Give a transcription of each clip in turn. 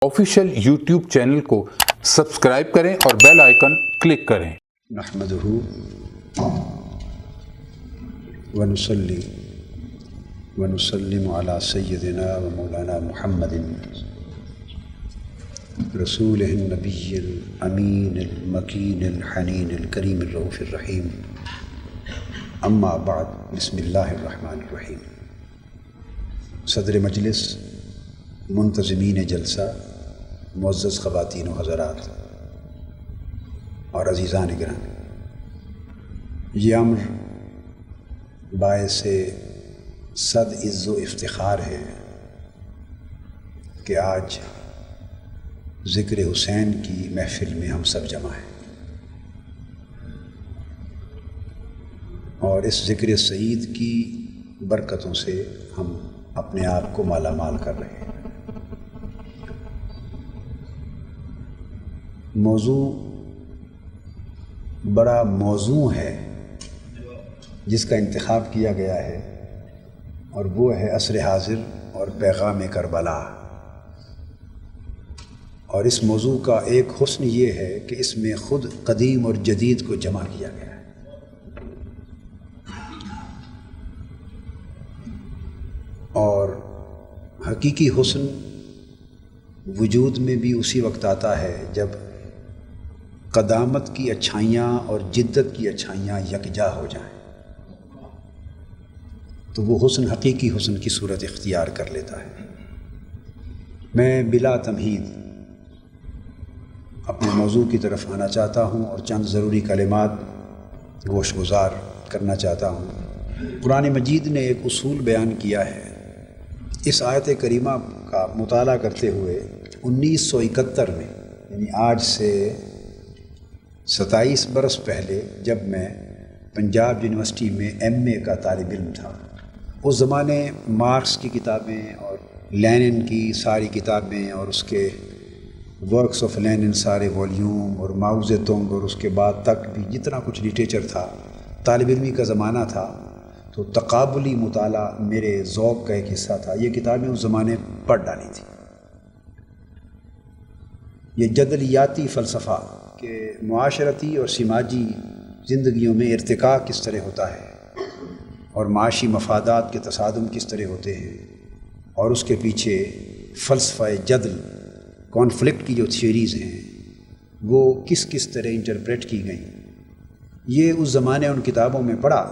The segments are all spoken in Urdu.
آفیشیل یوٹیوب چینل کو سبسکرائب کریں اور بیل آئیکن کلک کریں۔ نحمدہ ونصلی ونسلم علی سیدنا و مولانا محمد رسول النبی الامین المکین الحنین الکریم الرؤوف الرحیم، اما بعد، بسم اللہ الرحمن الرحیم۔ صدر مجلس، منتظمین جلسہ، معزز خواتین و حضرات اور عزیزان گرامی، یہ امر باعث صد عز و افتخار ہے کہ آج ذکر حسین کی محفل میں ہم سب جمع ہیں، اور اس ذکر سعید کی برکتوں سے ہم اپنے آپ کو مالا مال کر رہے ہیں۔ موضوع بڑا موضوع ہے جس کا انتخاب کیا گیا ہے، اور وہ ہے عصر حاضر اور پیغام کربلا۔ اور اس موضوع کا ایک حسن یہ ہے کہ اس میں خود قدیم اور جدید کو جمع کیا گیا ہے۔ اور حقیقی حسن وجود میں بھی اسی وقت آتا ہے جب قدامت کی اچھائیاں اور جدت کی اچھائیاں یکجا ہو جائیں، تو وہ حسن حقیقی حسن کی صورت اختیار کر لیتا ہے۔ میں بلا تمہید اپنے موضوع کی طرف آنا چاہتا ہوں اور چند ضروری کلمات گوش گزار کرنا چاہتا ہوں۔ قرآن مجید نے ایک اصول بیان کیا ہے۔ اس آیت کریمہ کا مطالعہ کرتے ہوئے 1971 میں، یعنی آج سے 27 برس پہلے، جب میں پنجاب یونیورسٹی میں MA کا طالب علم تھا، اس زمانے مارکس کی کتابیں اور لینن کی ساری کتابیں اور اس کے ورکس آف لینن سارے والیوم اور ماؤ زیدونگ اور اس کے بعد تک بھی جتنا کچھ لٹریچر تھا، طالب علمی کا زمانہ تھا، تو تقابلی مطالعہ میرے ذوق کا ایک حصہ تھا۔ یہ کتابیں اس زمانے پڑھ ڈالی تھیں۔ یہ جدلیاتی فلسفہ کہ معاشرتی اور سماجی زندگیوں میں ارتقاء کس طرح ہوتا ہے اور معاشی مفادات کے تصادم کس طرح ہوتے ہیں، اور اس کے پیچھے فلسفہ جدل، کانفلکٹ کی جو تھیوریز ہیں، وہ کس کس طرح انٹرپریٹ کی گئیں، یہ اس زمانے ان کتابوں میں پڑھا۔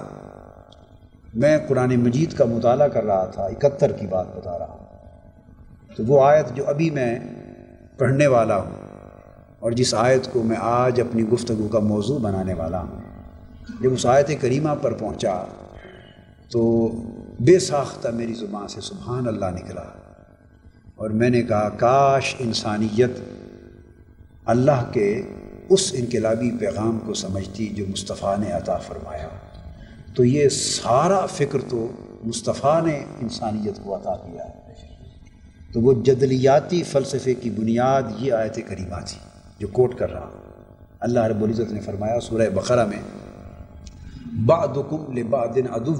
میں قرآن مجید کا مطالعہ کر رہا تھا، 71 کی بات بتا رہا ہوں، تو وہ آیت جو ابھی میں پڑھنے والا ہوں اور جس آیت کو میں آج اپنی گفتگو کا موضوع بنانے والا ہوں، جب اس آیت کریمہ پر پہنچا تو بے ساختہ میری زبان سے سبحان اللہ نکلا، اور میں نے کہا کاش انسانیت اللہ کے اس انقلابی پیغام کو سمجھتی جو مصطفیٰ نے عطا فرمایا، تو یہ سارا فکر تو مصطفیٰ نے انسانیت کو عطا کیا ہے۔ تو وہ جدلیاتی فلسفے کی بنیاد یہ آیت کریمہ تھی جو کوٹ کر رہا ہوں۔ اللہ رب العزت نے فرمایا سورہ بقرہ میں، بعضکم لبعض عدو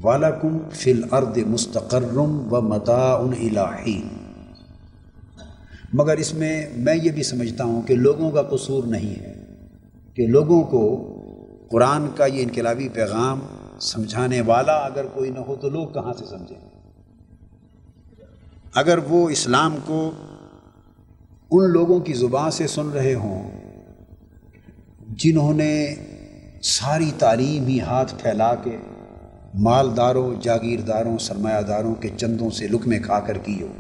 ولکم فی الارض مستقر ومتاع الی حین۔ مگر اس میں یہ بھی سمجھتا ہوں کہ لوگوں کا قصور نہیں ہے، کہ لوگوں کو قرآن کا یہ انقلابی پیغام سمجھانے والا اگر کوئی نہ ہو تو لوگ کہاں سے سمجھیں؟ اگر وہ اسلام کو ان لوگوں کی زبان سے سن رہے ہوں جنہوں نے ساری تعلیم ہی ہاتھ پھیلا کے مالداروں، جاگیرداروں، سرمایہ داروں کے چندوں سے لقمے کھا کر کی ہو،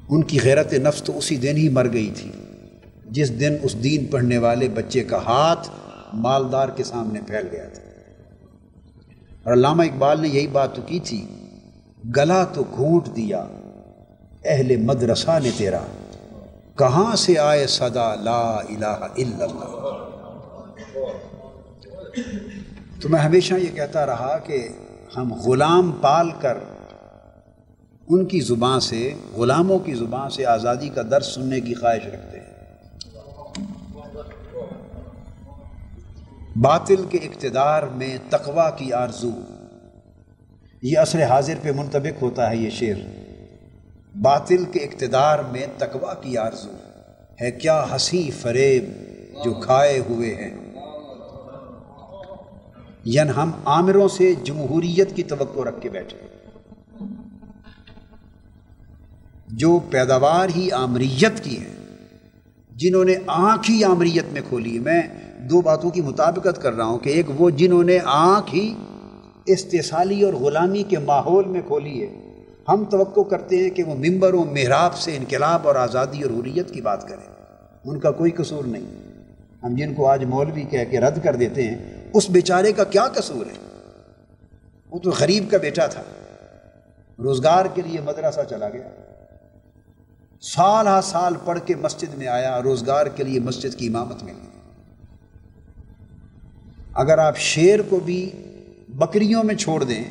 ان کی غیرت نفس تو اسی دن ہی مر گئی تھی جس دن اس دین پڑھنے والے بچے کا ہاتھ مالدار کے سامنے پھیل گیا تھا۔ اور علامہ اقبال نے یہی بات تو کی تھی، گلا تو گھونٹ دیا اہل مدرسہ نے تیرا، کہاں سے آئے صدا لا الہ الا اللہ۔ تو میں ہمیشہ یہ کہتا رہا کہ ہم غلام پال کر ان کی زبان سے، غلاموں کی زبان سے آزادی کا درس سننے کی خواہش رکھتے ہیں۔ باطل کے اقتدار میں تقویٰ کی آرزو، یہ عصر حاضر پہ منطبق ہوتا ہے یہ شعر باطل کے اقتدار میں تقویٰ کی آرزو ہے کیا ہنسی فریب جو کھائے ہوئے ہیں، یعنی ہم آمروں سے جمہوریت کی توقع رکھ کے بیٹھے، جو پیداوار ہی آمریت کی ہے، جنہوں نے آنکھ ہی آمریت میں کھولی ہے۔ میں دو باتوں کی مطابقت کر رہا ہوں کہ ایک وہ جنہوں نے آنکھ ہی استحصالی اور غلامی کے ماحول میں کھولی ہے، ہم توقع کرتے ہیں کہ وہ ممبر و محراب سے انقلاب اور آزادی اور حریت کی بات کریں، ان کا کوئی قصور نہیں۔ ہم جن کو آج مولوی کہہ کے رد کر دیتے ہیں، اس بیچارے کا کیا قصور ہے؟ وہ تو غریب کا بیٹا تھا، روزگار کے لیے مدرسہ چلا گیا، سال ہا سال پڑھ کے مسجد میں آیا، روزگار کے لیے مسجد کی امامت میں گئی۔ اگر آپ شیر کو بھی بکریوں میں چھوڑ دیں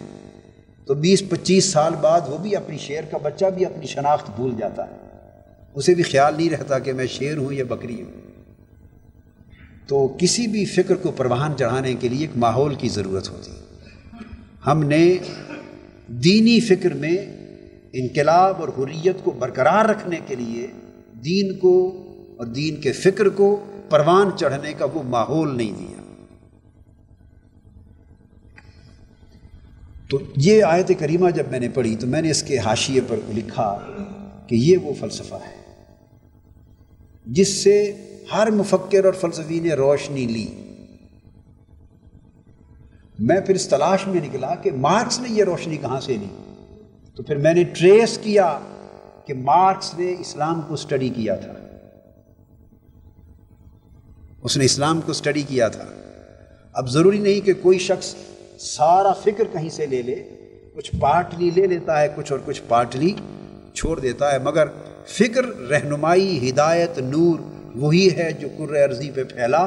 تو 20-25 سال بعد وہ بھی اپنی شیر کا بچہ بھی اپنی شناخت بھول جاتا ہے، اسے بھی خیال نہیں رہتا کہ میں شیر ہوں یا بکری ہوں۔ تو کسی بھی فکر کو پروان چڑھانے کے لیے ایک ماحول کی ضرورت ہوتی ہے۔ ہم نے دینی فکر میں انقلاب اور حریت کو برقرار رکھنے کے لیے دین کو اور دین کے فکر کو پروان چڑھنے کا وہ ماحول نہیں دیا۔ تو یہ آیت کریمہ جب میں نے پڑھی تو میں نے اس کے حاشیے پر لکھا کہ یہ وہ فلسفہ ہے جس سے ہر مفکر اور فلسفی نے روشنی لی۔ میں پھر اس تلاش میں نکلا کہ مارکس نے یہ روشنی کہاں سے لی، تو پھر میں نے ٹریس کیا کہ مارکس نے اسلام کو سٹڈی کیا تھا، اس نے اسلام کو سٹڈی کیا تھا۔ اب ضروری نہیں کہ کوئی شخص سارا فکر کہیں سے لے لے، کچھ پارٹلی لے لیتا ہے کچھ اور کچھ پارٹلی چھوڑ دیتا ہے، مگر فکر، رہنمائی، ہدایت، نور وہی ہے جو کرۂ ارضی پہ پھیلا،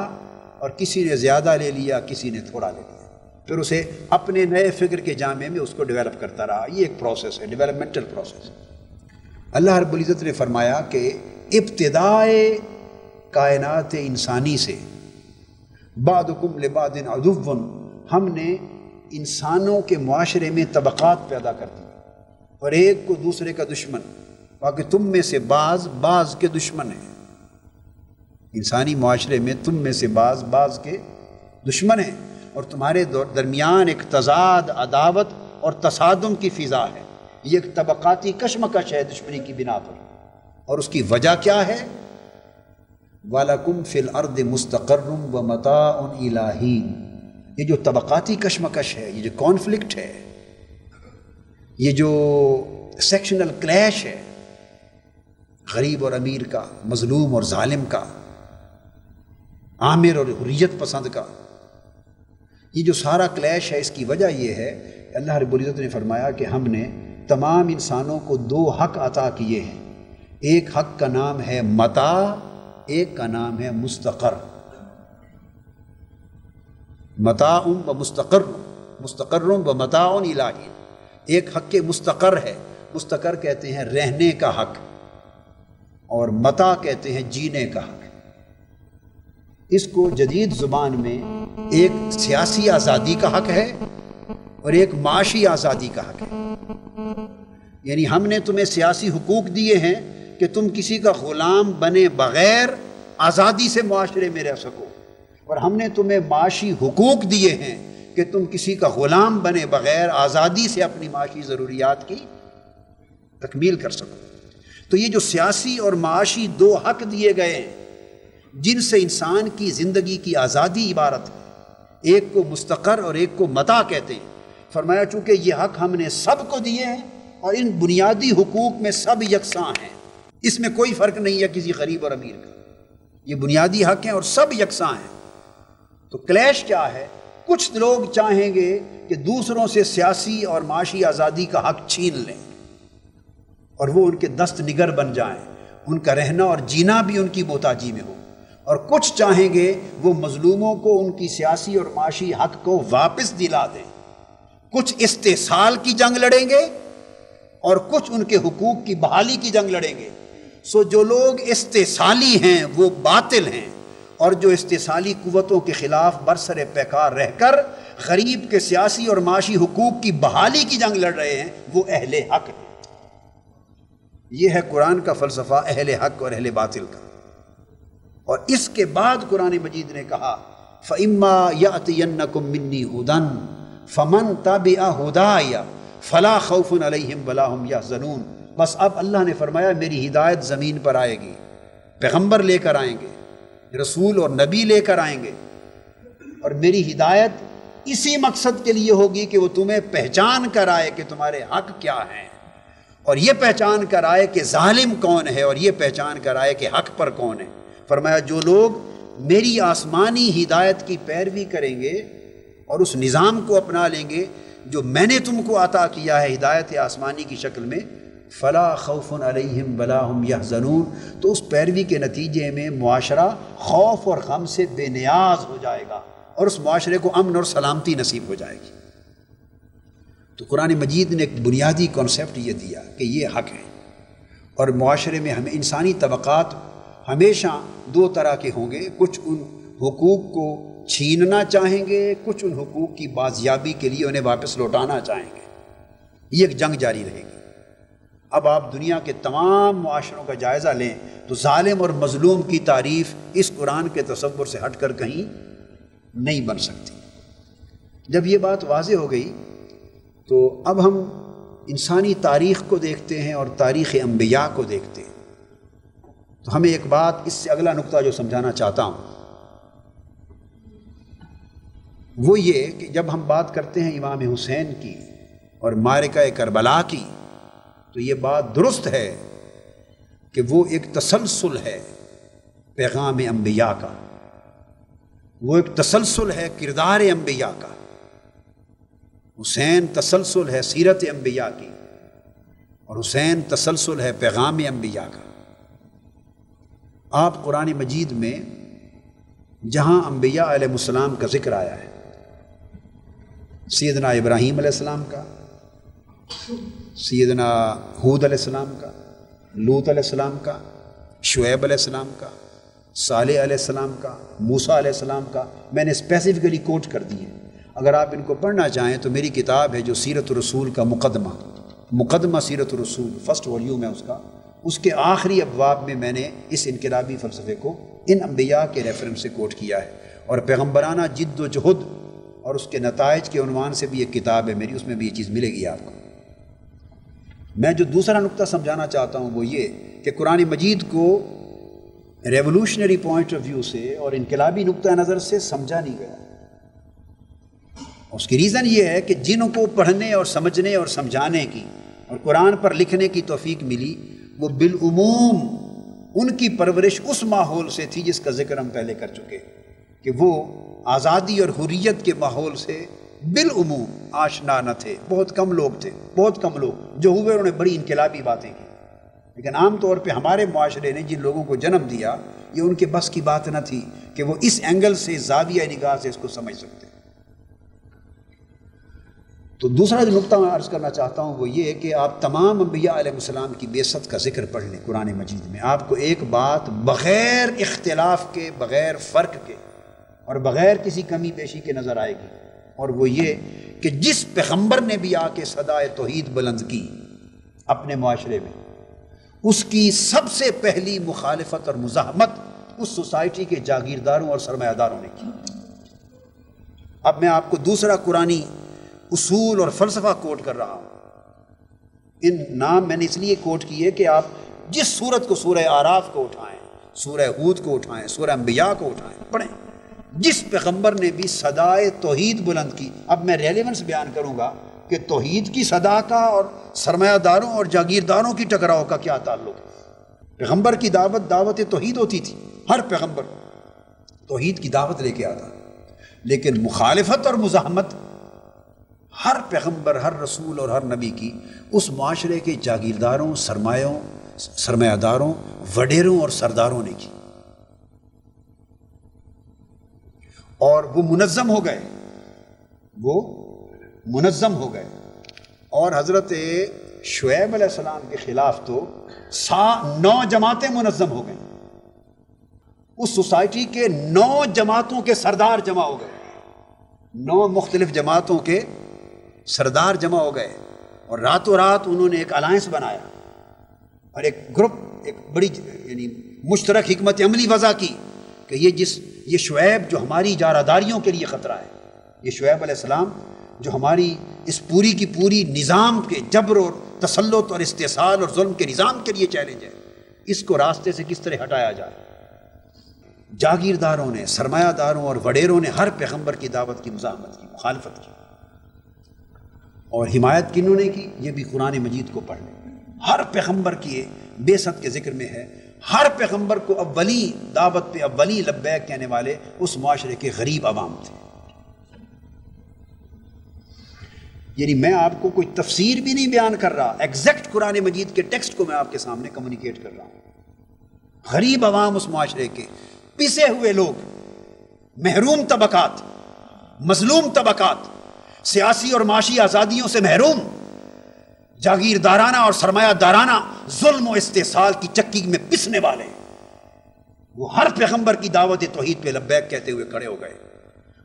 اور کسی نے زیادہ لے لیا، کسی نے تھوڑا لے لیا، پھر اسے اپنے نئے فکر کے جامع میں اس کو ڈیولپ کرتا رہا۔ یہ ایک پروسیس ہے، ڈیولپمنٹل پروسیس۔ اللہ رب العزت نے فرمایا کہ ابتدائے کائنات انسانی سے بعضکم لبعض عدو، ہم نے انسانوں کے معاشرے میں طبقات پیدا کر دی اور ایک کو دوسرے کا دشمن، باقی تم میں سے بعض کے دشمن ہیں۔ انسانی معاشرے میں تم میں سے بعض کے دشمن ہیں، اور تمہارے درمیان ایک تضاد، عداوت اور تصادم کی فضا ہے۔ یہ ایک طبقاتی کشمکش ہے دشمنی کی بنا پر، اور اس کی وجہ کیا ہے؟ وَلَكُمْ فِي الْأَرْضِ مُسْتَقَرٌّ وَمَتَاعٌ إِلَىٰ حِینٍ۔ یہ جو طبقاتی کشمکش ہے، یہ جو کانفلکٹ ہے، یہ جو سیکشنل کلیش ہے، غریب اور امیر کا، مظلوم اور ظالم کا، آمر اور حریت پسند کا، یہ جو سارا کلیش ہے، اس کی وجہ یہ ہے کہ اللہ رب العزت نے فرمایا کہ ہم نے تمام انسانوں کو دو حق عطا کیے ہیں۔ ایک حق کا نام ہے متاع، ایک کا نام ہے مستقر۔ متاع و مستقر و متاع الی حین۔ ایک حق مستقر ہے، مستقر کہتے ہیں رہنے کا حق، اور متاع کہتے ہیں جینے کا حق۔ اس کو جدید زبان میں ایک سیاسی آزادی کا حق ہے اور ایک معاشی آزادی کا حق ہے۔ یعنی ہم نے تمہیں سیاسی حقوق دیے ہیں کہ تم کسی کا غلام بنے بغیر آزادی سے معاشرے میں رہ سکو، اور ہم نے تمہیں معاشی حقوق دیے ہیں کہ تم کسی کا غلام بنے بغیر آزادی سے اپنی معاشی ضروریات کی تکمیل کر سکو۔ تو یہ جو سیاسی اور معاشی دو حق دیے گئے ہیں جن سے انسان کی زندگی کی آزادی عبارت ہے، ایک کو مستقر اور ایک کو متاع کہتے ہیں۔ فرمایا چونکہ یہ حق ہم نے سب کو دیے ہیں اور ان بنیادی حقوق میں سب یکساں ہیں، اس میں کوئی فرق نہیں ہے کسی غریب اور امیر کا، یہ بنیادی حق ہیں اور سب یکساں ہیں۔ تو کلیش کیا ہے؟ کچھ لوگ چاہیں گے کہ دوسروں سے سیاسی اور معاشی آزادی کا حق چھین لیں اور وہ ان کے دست نگر بن جائیں، ان کا رہنا اور جینا بھی ان کی محتاجی میں ہو، اور کچھ چاہیں گے وہ مظلوموں کو ان کی سیاسی اور معاشی حق کو واپس دلا دیں۔ کچھ استحصال کی جنگ لڑیں گے اور کچھ ان کے حقوق کی بحالی کی جنگ لڑیں گے۔ سو جو لوگ استحصالی ہیں وہ باطل ہیں، اور جو استحصالی قوتوں کے خلاف برسر پیکار رہ کر غریب کے سیاسی اور معاشی حقوق کی بحالی کی جنگ لڑ رہے ہیں وہ اہل حق ہیں۔ یہ ہے قرآن کا فلسفہ اہل حق اور اہل باطل کا۔ اور اس کے بعد قرآن مجید نے کہا فَإِمَّا يَأْتِيَنَّكُم مِّنِّي هُدًى فَمَن تَبِعَ هُدَايَ فَلَا خَوْفٌ عَلَيْهِمْ وَلَا هُمْ يَحْزَنُونَ۔ بس اب اللہ نے فرمایا میری ہدایت زمین پر آئے گی، پیغمبر لے کر آئیں گے، رسول اور نبی لے کر آئیں گے، اور میری ہدایت اسی مقصد کے لیے ہوگی کہ وہ تمہیں پہچان کر آئے کہ تمہارے حق کیا ہیں، اور یہ پہچان کر آئے کہ ظالم کون ہے، اور یہ پہچان کر آئے کہ حق پر کون ہے۔ فرمایا جو لوگ میری آسمانی ہدایت کی پیروی کریں گے اور اس نظام کو اپنا لیں گے جو میں نے تم کو عطا کیا ہے ہدایت آسمانی کی شکل میں، فلا خوف علیہم ولا ہم یحزنون، تو اس پیروی کے نتیجے میں معاشرہ خوف اور غم سے بے نیاز ہو جائے گا اور اس معاشرے کو امن اور سلامتی نصیب ہو جائے گی۔ تو قرآن مجید نے ایک بنیادی کانسیپٹ یہ دیا کہ یہ حق ہے، اور معاشرے میں ہمیں انسانی طبقات ہمیشہ دو طرح کے ہوں گے، کچھ ان حقوق کو چھیننا چاہیں گے، کچھ ان حقوق کی بازیابی کے لیے انہیں واپس لوٹانا چاہیں گے۔ یہ ایک جنگ جاری رہے گی۔ اب آپ دنیا کے تمام معاشروں کا جائزہ لیں تو ظالم اور مظلوم کی تعریف اس قرآن کے تصور سے ہٹ کر کہیں نہیں بن سکتی۔ جب یہ بات واضح ہو گئی تو اب ہم انسانی تاریخ کو دیکھتے ہیں اور تاریخ انبیاء کو دیکھتے ہیں، تو ہمیں ایک بات اس سے اگلا نقطہ جو سمجھانا چاہتا ہوں وہ یہ کہ جب ہم بات کرتے ہیں امام حسین کی اور معرکہ کربلا کی، تو یہ بات درست ہے کہ وہ ایک تسلسل ہے پیغام انبیاء کا، وہ ایک تسلسل ہے کردار انبیاء کا۔ حسین تسلسل ہے سیرت انبیاء کی، اور حسین تسلسل ہے پیغام انبیاء کا۔ آپ قرآن مجید میں جہاں انبیاء علیہ السلام کا ذکر آیا ہے، سیدنا ابراہیم علیہ السلام کا، سیدنا ہود علیہ السلام کا، لوط علیہ السلام کا، شعیب علیہ السلام کا، صالح علیہ السلام کا، موسیٰ علیہ السلام کا، میں نے اسپیسیفکلی کوٹ کر دی ہے۔ اگر آپ ان کو پڑھنا چاہیں تو میری کتاب ہے جو سیرت الرسول کا مقدمہ سیرت الرسول، فرسٹ والیوم ہے اس کے آخری ابواب میں میں نے اس انقلابی فلسفے کو ان انبیاء کے ریفرنس سے کوٹ کیا ہے، اور پیغمبرانہ جد و جہد اور اس کے نتائج کے عنوان سے بھی ایک کتاب ہے میری، اس میں بھی یہ چیز ملے گی آپ کو۔ میں جو دوسرا نقطہ سمجھانا چاہتا ہوں وہ یہ کہ قرآن مجید کو ریولوشنری پوائنٹ آف ویو سے اور انقلابی نقطہ نظر سے سمجھا نہیں گیا۔ اس کی ریزن یہ ہے کہ جن کو پڑھنے اور سمجھنے اور سمجھانے کی اور قرآن پر لکھنے کی توفیق ملی، وہ بالعموم ان کی پرورش اس ماحول سے تھی جس کا ذکر ہم پہلے کر چکے کہ وہ آزادی اور حریت کے ماحول سے بالعموم آشنا نہ تھے۔ بہت کم لوگ جو ہوئے انہوں نے بڑی انقلابی باتیں کی، لیکن عام طور پہ ہمارے معاشرے نے جن لوگوں کو جنم دیا یہ ان کے بس کی بات نہ تھی کہ وہ اس اینگل سے زاویہ نگاہ سے اس کو سمجھ سکتے۔ تو دوسرا جو نقطہ میں عرض کرنا چاہتا ہوں وہ یہ کہ آپ تمام انبیاء علیہ السلام کی بعثت کا ذکر پڑھ لیں قرآن مجید میں، آپ کو ایک بات بغیر اختلاف کے، بغیر فرق کے اور بغیر کسی کمی بیشی کے نظر آئے گی، اور وہ یہ کہ جس پیغمبر نے بھی آ کے صدائے توحید بلند کی اپنے معاشرے میں، اس کی سب سے پہلی مخالفت اور مزاحمت اس سوسائٹی کے جاگیرداروں اور سرمایہ داروں نے کی۔ اب میں آپ کو دوسرا قرآنی اصول اور فلسفہ کوٹ کر رہا ہوں۔ ان نام میں نے اس لیے کوٹ کیے کہ آپ جس سورت کو، سورہ اعراف کو اٹھائیں، سورہ ہود کو اٹھائیں، سورہ انبیاء کو اٹھائیں، پڑھیں، جس پیغمبر نے بھی صدائے توحید بلند کی۔ اب میں ریلیونس بیان کروں گا کہ توحید کی صدا کا اور سرمایہ داروں اور جاگیرداروں کی ٹکراؤ کا کیا تعلق ہے۔ پیغمبر کی دعوت توحید ہوتی تھی، ہر پیغمبر توحید کی دعوت لے کے آتا، لیکن مخالفت اور مزاحمت ہر پیغمبر، ہر رسول اور ہر نبی کی اس معاشرے کے جاگیرداروں، سرمایہ داروں، وڈیروں اور سرداروں نے کی، اور وہ منظم ہو گئے، اور حضرت شعیب علیہ السلام کے خلاف تو 9 جماعتیں منظم ہو گئیں، اس سوسائٹی کے 9 جماعتوں کے سردار جمع ہو گئے، 9 مختلف جماعتوں کے سردار جمع ہو گئے، اور راتوں رات انہوں نے ایک الائنس بنایا اور ایک گروپ ایک بڑی یعنی مشترک حکمت عملی وضع کی کہ یہ شعیب جو ہماری جارحداریوں کے لیے خطرہ ہے، یہ شعیب علیہ السلام جو ہماری اس پوری کی پوری نظام کے جبر اور تسلط اور استحصال اور ظلم کے نظام کے لیے چیلنج ہے، اس کو راستے سے کس طرح ہٹایا جائے۔ جاگیرداروں نے، سرمایہ داروں اور وڈیروں نے ہر پیغمبر کی دعوت کی مزاحمت کی، مخالفت کی، اور حمایت کنہوں نے کی؟ یہ بھی قرآن مجید کو پڑھ لیں۔ ہر پیغمبر کی بعثت کے ذکر میں ہے، ہر پیغمبر کو اولی دعوت پہ اولی لبیک کہنے والے اس معاشرے کے غریب عوام تھے۔ یعنی میں آپ کو کوئی تفسیر بھی نہیں بیان کر رہا، ایگزیکٹ قرآن مجید کے ٹیکسٹ کو میں آپ کے سامنے کمیونیکیٹ کر رہا ہوں۔ غریب عوام اس معاشرے کے، پسے ہوئے لوگ، محروم طبقات، مظلوم طبقات، سیاسی اور معاشی آزادیوں سے محروم، جاگیردارانہ اور سرمایہ دارانہ ظلم و استحصال کی چکی میں پسنے والے، وہ ہر پیغمبر کی دعوت توحید پہ لبیک کہتے ہوئے کھڑے ہو گئے،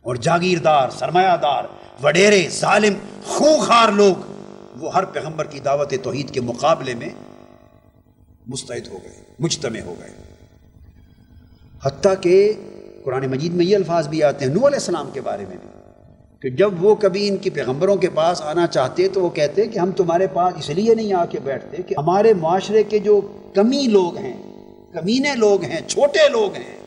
اور جاگیردار، سرمایہ دار، وڈیرے، ظالم، خونخوار لوگ وہ ہر پیغمبر کی دعوت توحید کے مقابلے میں مستعد ہو گئے، مجتمع ہو گئے۔ حتیٰ کہ قرآن مجید میں یہ الفاظ بھی آتے ہیں نوح علیہ السلام کے بارے میں بھی، کہ جب وہ کبھی ان کی پیغمبروں کے پاس آنا چاہتے تو وہ کہتے کہ ہم تمہارے پاس اس لیے نہیں آ کے بیٹھتے کہ ہمارے معاشرے کے جو کمی لوگ ہیں، کمینے لوگ ہیں، چھوٹے لوگ ہیں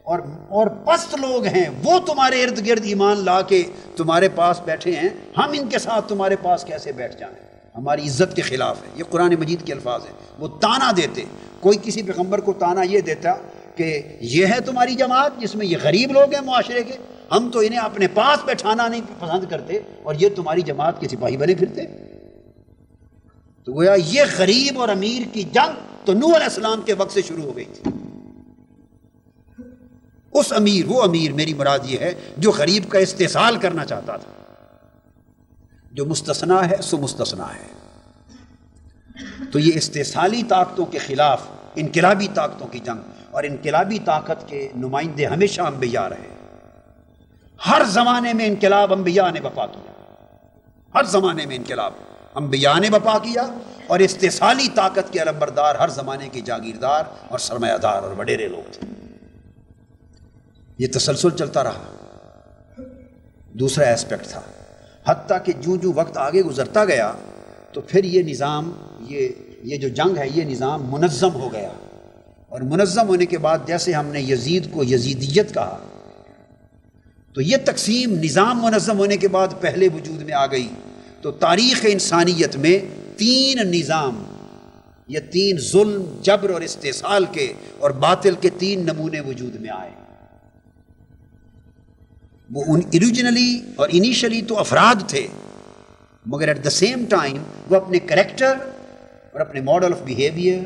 اور پست لوگ ہیں، وہ تمہارے ارد گرد ایمان لا کے تمہارے پاس بیٹھے ہیں، ہم ان کے ساتھ تمہارے پاس کیسے بیٹھ جائیں؟ ہماری عزت کے خلاف ہے۔ یہ قرآن مجید کے الفاظ ہیں۔ وہ تانا دیتے، کوئی کسی پیغمبر کو تانا یہ دیتا کہ یہ ہے تمہاری جماعت جس میں یہ غریب لوگ ہیں معاشرے کے، ہم تو انہیں اپنے پاس بیٹھانا نہیں پسند کرتے، اور یہ تمہاری جماعت کے سپاہی بنے پھرتے۔ تو گویا یہ غریب اور امیر کی جنگ تو نوح علیہ السلام کے وقت سے شروع ہو گئی تھی۔ اس امیر، وہ امیر میری مراد یہ ہے جو غریب کا استحصال کرنا چاہتا تھا، جو مستثنا ہے سو مستثنا ہے۔ تو یہ استحصالی طاقتوں کے خلاف انقلابی طاقتوں کی جنگ، اور انقلابی طاقت کے نمائندے ہمیشہ انبیاء رہے۔ ہر زمانے میں انقلاب انبیاء نے بپا کیا، ہر زمانے میں انقلاب انبیاء نے بپا کیا، اور استحصالی طاقت کے علمبردار ہر زمانے کے جاگیردار اور سرمایہ دار اور وڈیرے لوگ تھے۔ یہ تسلسل چلتا رہا۔ دوسرا ایسپیکٹ تھا، حتیٰ کہ جو وقت آگے گزرتا گیا تو پھر یہ نظام، یہ جو جنگ ہے، یہ نظام منظم ہو گیا، اور منظم ہونے کے بعد جیسے ہم نے یزید کو یزیدیت کہا، تو یہ تقسیم نظام منظم ہونے کے بعد پہلے وجود میں آ گئی۔ تو تاریخ انسانیت میں تین نظام، یہ تین ظلم، جبر اور استحصال کے اور باطل کے تین نمونے وجود میں آئے۔ وہ اوریجنلی اور انیشلی تو افراد تھے، مگر ایٹ دا سیم ٹائم وہ اپنے کریکٹر اور اپنے ماڈل آف بیہیویئر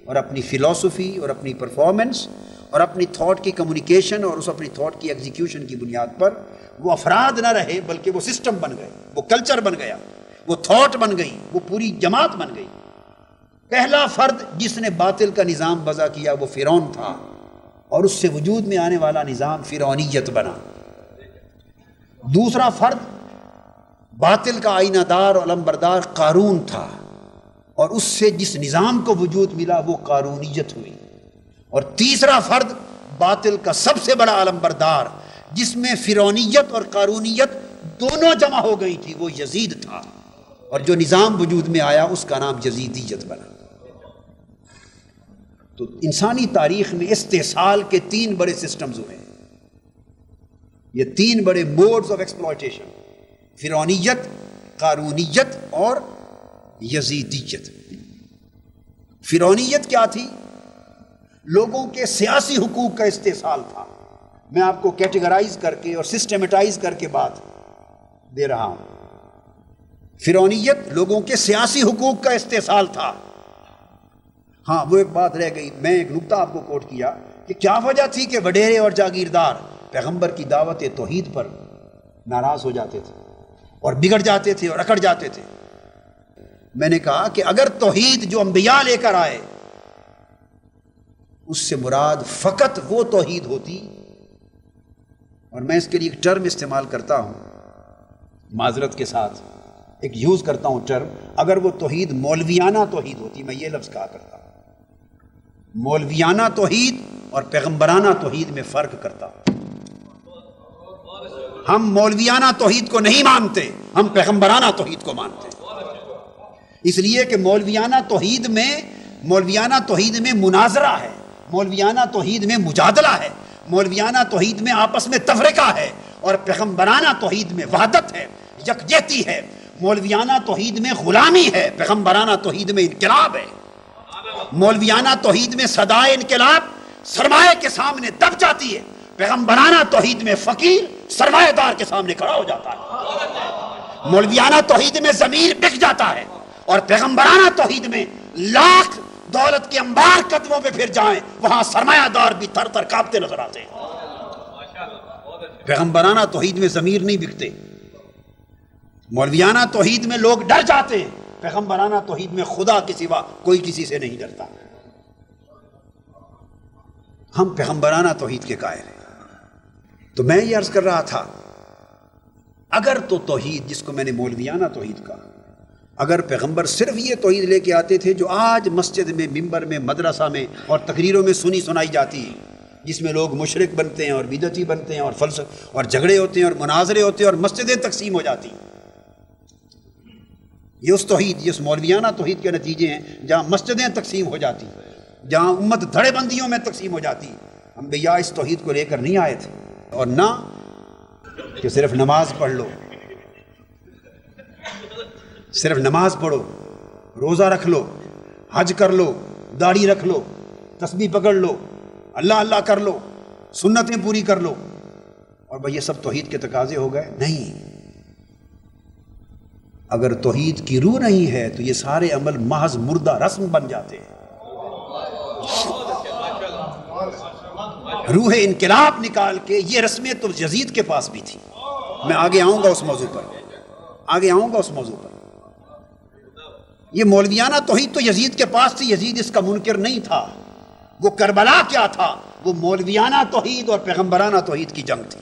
اور اپنی فلاسفی اور اپنی پرفارمنس اور اپنی تھاٹ کی کمیونیکیشن اور اس اپنی تھاٹ کی ایگزیکیوشن کی بنیاد پر وہ افراد نہ رہے، بلکہ وہ سسٹم بن گئے، وہ کلچر بن گیا، وہ تھاٹ بن گئی، وہ پوری جماعت بن گئی۔ پہلا فرد جس نے باطل کا نظام وضع کیا وہ فرعون تھا، اور اس سے وجود میں آنے والا نظام فرعونیت بنا۔ دوسرا فرد باطل کا آئینہ دار اور علمبردار قارون تھا، اور اس سے جس نظام کو وجود ملا وہ قارونیت ہوئی۔ اور تیسرا فرد باطل کا سب سے بڑا علمبردار جس میں فرعونیت اور قارونیت دونوں جمع ہو گئی تھی، وہ یزید تھا، اور جو نظام وجود میں آیا اس کا نام یزیدیت بنا۔ تو انسانی تاریخ میں استحصال کے تین بڑے سسٹمز ہوئے، یہ تین بڑے موڈز آف ایکسپلائٹیشن، فرعونیت، قارونیت اور یزیدیت۔ فرعونیت کیا تھی؟ لوگوں کے سیاسی حقوق کا استحصال تھا۔ میں آپ کو کیٹیگرائز کر کے اور سسٹمیٹائز کر کے بات دے رہا ہوں۔ فرعونیت لوگوں کے سیاسی حقوق کا استحصال تھا۔ ہاں، وہ ایک بات رہ گئی، میں ایک نکتہ آپ کو کوٹ کیا کہ کیا وجہ تھی کہ وڈیرے اور جاگیردار پیغمبر کی دعوت توحید پر ناراض ہو جاتے تھے اور بگڑ جاتے تھے اور اکڑ جاتے تھے۔ میں نے کہا کہ اگر توحید جو انبیاء لے کر آئے اس سے مراد فقط وہ توحید ہوتی، اور میں اس کے لیے ایک ٹرم استعمال کرتا ہوں، معذرت کے ساتھ ایک یوز کرتا ہوں ٹرم، اگر وہ توحید مولویانہ توحید ہوتی، میں یہ لفظ کہا کرتا ہوں، مولویانہ توحید اور پیغمبرانہ توحید میں فرق کرتا ہوں۔ ہم مولویانہ توحید کو نہیں مانتے، ہم پیغمبرانہ توحید کو مانتے ہیں، اس لیے کہ مولویانہ توحید میں مناظرہ ہے، مولویانہ توحید میں مجادلہ ہے، مولویانہ توحید میں آپس میں تفرقہ ہے، اور پیغمبرانہ توحید میں وحدت ہے، یکجہتی ہے۔ مولویانہ توحید میں غلامی ہے، پیغمبرانہ توحید میں انقلاب ہے۔ مولویانہ توحید میں صدائے انقلاب سرمایہ کے سامنے دب جاتی ہے، پیغمبرانہ توحید میں فقیر سرمایہ دار کے سامنے کھڑا ہو جاتا ہے۔ مولویانہ توحید میں ضمیر بک جاتا ہے، اور پیغمبرانہ توحید میں لاکھ دولت کے انبار قدموں پہ پھر جائیں، وہاں سرمایہ دار بھی تھر تھر کانپتے نظر آتے ہیں۔ پیغمبرانہ توحید میں ضمیر نہیں بکتے، مولویانہ توحید میں لوگ ڈر جاتے ہیں، پیغمبرانہ توحید میں خدا کے سوا کوئی کسی سے نہیں ڈرتا۔ ہم پیغمبرانہ توحید کے قائل ہیں۔ تو میں یہ عرض کر رہا تھا، اگر تو توحید جس کو میں نے مولویانہ توحید کہا، اگر پیغمبر صرف یہ توحید لے کے آتے تھے جو آج مسجد میں، ممبر میں، مدرسہ میں اور تقریروں میں سنائی جاتی ہے، جس میں لوگ مشرک بنتے ہیں اور بدعتی بنتے ہیں اور فلسفے اور جھگڑے ہوتے ہیں اور مناظرے ہوتے ہیں اور مسجدیں تقسیم ہو جاتی ہیں، یہ اس توحید، یہ اس مولویانہ توحید کے نتیجے ہیں، جہاں مسجدیں تقسیم ہو جاتی ہیں، جہاں امت دھڑے بندیوں میں تقسیم ہو جاتی ہے۔ ہم بھیا اس توحید کو لے کر نہیں آئے تھے، اور نہ کہ صرف نماز پڑھ لو، صرف نماز پڑھو، روزہ رکھ لو، حج کر لو، داڑھی رکھ لو، تسبیح پکڑ لو، اللہ اللہ کر لو، سنتیں پوری کر لو، اور بھئی یہ سب توحید کے تقاضے ہو گئے؟ نہیں۔ اگر توحید کی روح نہیں ہے تو یہ سارے عمل محض مردہ رسم بن جاتے ہیں۔ روح انقلاب نکال کے، یہ رسمیں تو یزید کے پاس بھی تھی، میں آگے آؤں گا اس موضوع پر، یہ مولویانہ توحید تو یزید کے پاس تھی، یزید اس کا منکر نہیں تھا۔ وہ کربلا کیا تھا؟ وہ مولویانہ توحید اور پیغمبرانہ توحید کی جنگ تھی۔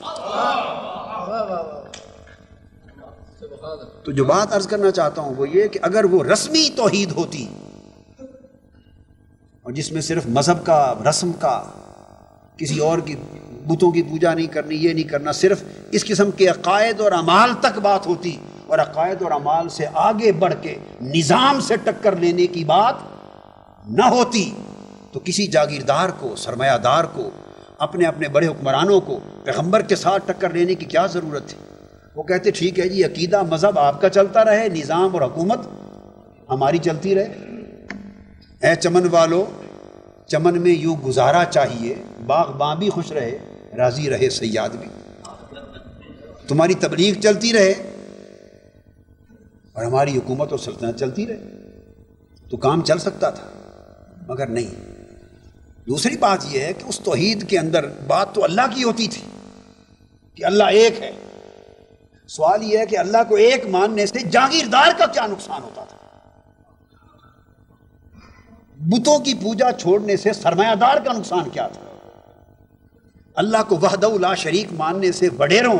تو جو بات عرض کرنا چاہتا ہوں وہ یہ کہ اگر وہ رسمی توحید ہوتی، اور جس میں صرف مذہب کا، رسم کا، کسی اور کی بتوں کی پوجا نہیں کرنی، یہ نہیں کرنا، صرف اس قسم کے عقائد اور اعمال تک بات ہوتی، اور عقائد اور اعمال سے آگے بڑھ کے نظام سے ٹکر لینے کی بات نہ ہوتی، تو کسی جاگیردار کو، سرمایہ دار کو، اپنے بڑے حکمرانوں کو پیغمبر کے ساتھ ٹکر لینے کی کیا ضرورت تھی؟ وہ کہتے ٹھیک ہے جی، عقیدہ مذہب آپ کا چلتا رہے، نظام اور حکومت ہماری چلتی رہے۔ اے چمن والو، چمن میں یوں گزارا چاہیے، باغباں بھی خوش رہے، راضی رہے صیاد بھی۔ تمہاری تبلیغ چلتی رہے اور ہماری حکومت اور سلطنت چلتی رہے، تو کام چل سکتا تھا، مگر نہیں۔ دوسری بات یہ ہے کہ اس توحید کے اندر بات تو اللہ کی ہوتی تھی کہ اللہ ایک ہے۔ سوال یہ ہے کہ اللہ کو ایک ماننے سے جاگیردار کا کیا نقصان ہوتا تھا؟ بتوں کی پوجا چھوڑنے سے سرمایہ دار کا نقصان کیا تھا؟ اللہ کو وحدہ لا شریک ماننے سے وڈیروں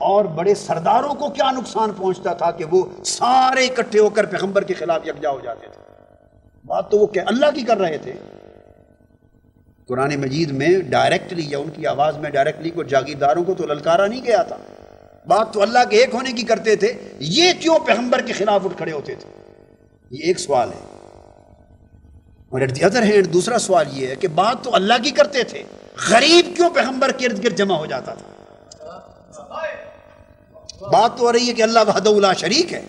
اور بڑے سرداروں کو کیا نقصان پہنچتا تھا کہ وہ سارے اکٹھے ہو کر پیغمبر کے خلاف یکجا ہو جاتے تھے؟ بات تو وہ کہ اللہ کی کر رہے تھے۔ قرآن مجید میں ڈائریکٹلی یا ان کی آواز میں ڈائریکٹلی کو جاگیرداروں کو تو للکارا نہیں گیا تھا، بات تو اللہ کے ایک ہونے کی کرتے تھے، یہ کیوں پیغمبر کے خلاف اٹھ کھڑے ہوتے تھے؟ یہ ایک سوال ہے۔ اور ایٹ دی ادر ہینڈ دوسرا سوال یہ ہے کہ بات تو اللہ کی کرتے تھے، غریب کیوں پیغمبر کے ارد گرد جمع ہو جاتا تھا؟ بات تو ہو رہی ہے کہ اللہ وحدہ لا شریک ہے،